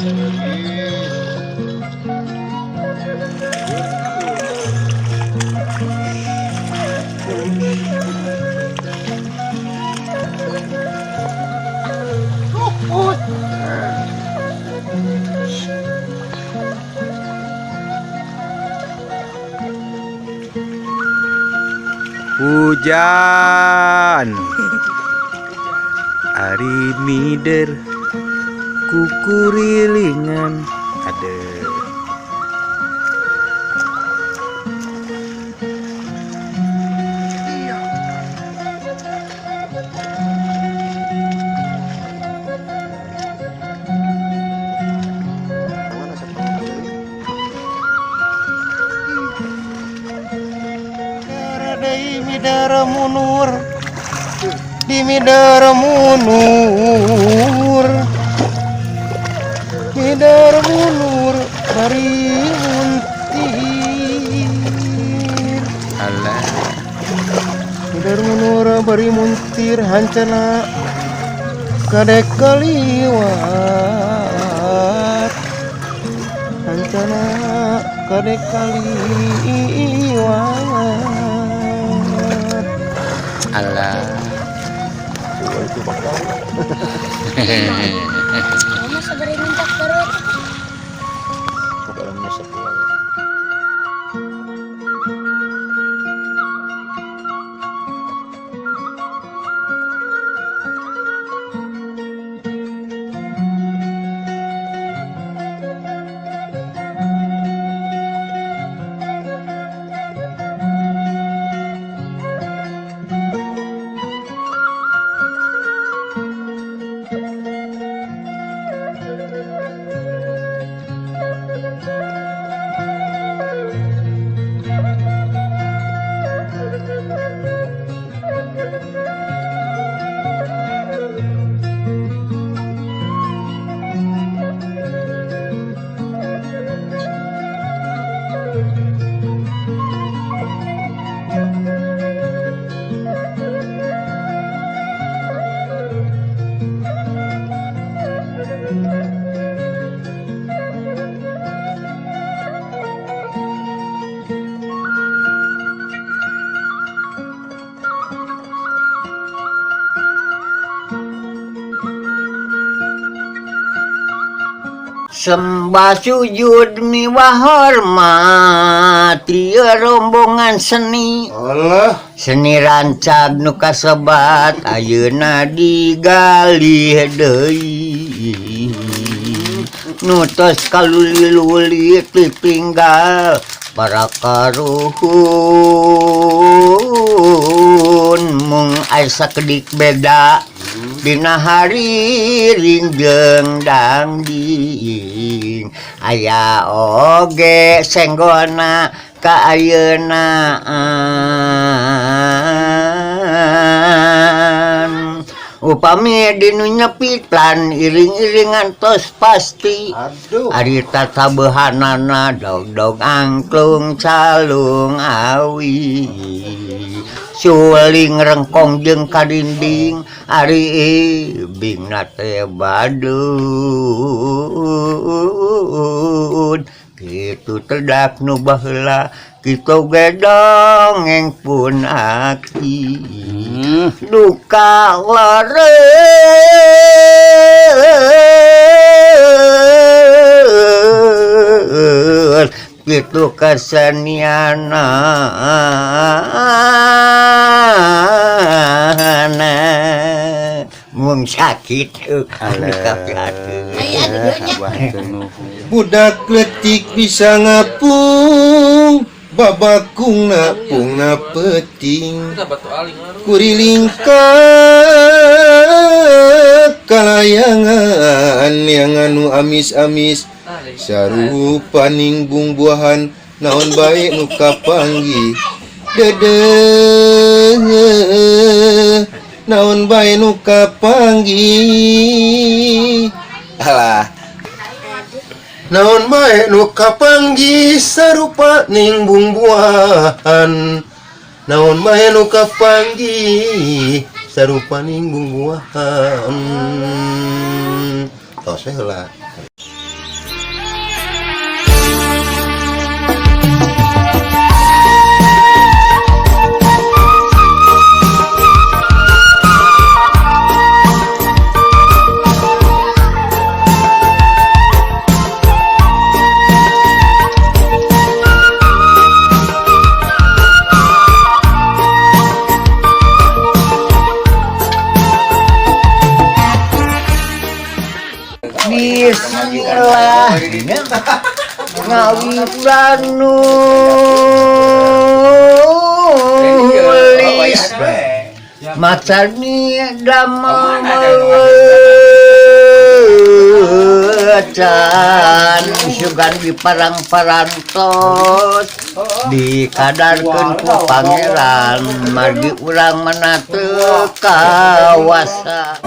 Hujan ari mider kukurilingan ada midara munur di midara munur bari muntir alah midara munur bari muntir hancana kadek kaliwat hancana kadek kaliwat alah itu bakal kamu sabari minta perut bukan masak pulang. Sembah sujud miwah hormat ieu rombongan seni Allah seni rancag nu kasebat ayeuna digalih deui nu tos kaluli-luli tipinggal para karuhun mung aya sakedik beda dina hari ringjeng dangding aya oge senggona ka ayeunaan upami dinu nyepitlan iring-iringan tos pasti ari tatabehanana dog-dog angklung calung awi suling rengkong jeung kadinding ari bingna teh badun kitu tedak nu baheula kitu ge dongeng pun aki duka leres kitu keseniana mung sakit budak letik bisa ngapung babakung napung na peting kuriling kalayangan yang anu amis-amis sarupa ningbung buahan naon bae nu kapanggih dedeh naon bae nu kapanggih alah naon bae nu kapanggih sarupa ningbung buahan naon bae nu kapanggih sarupa ningbung buahan tos heula Bismillah ngawiran nulis macani damel can sugan di parang-parantos dikadarkeun ku pangeran margi urang mana teu kawasa.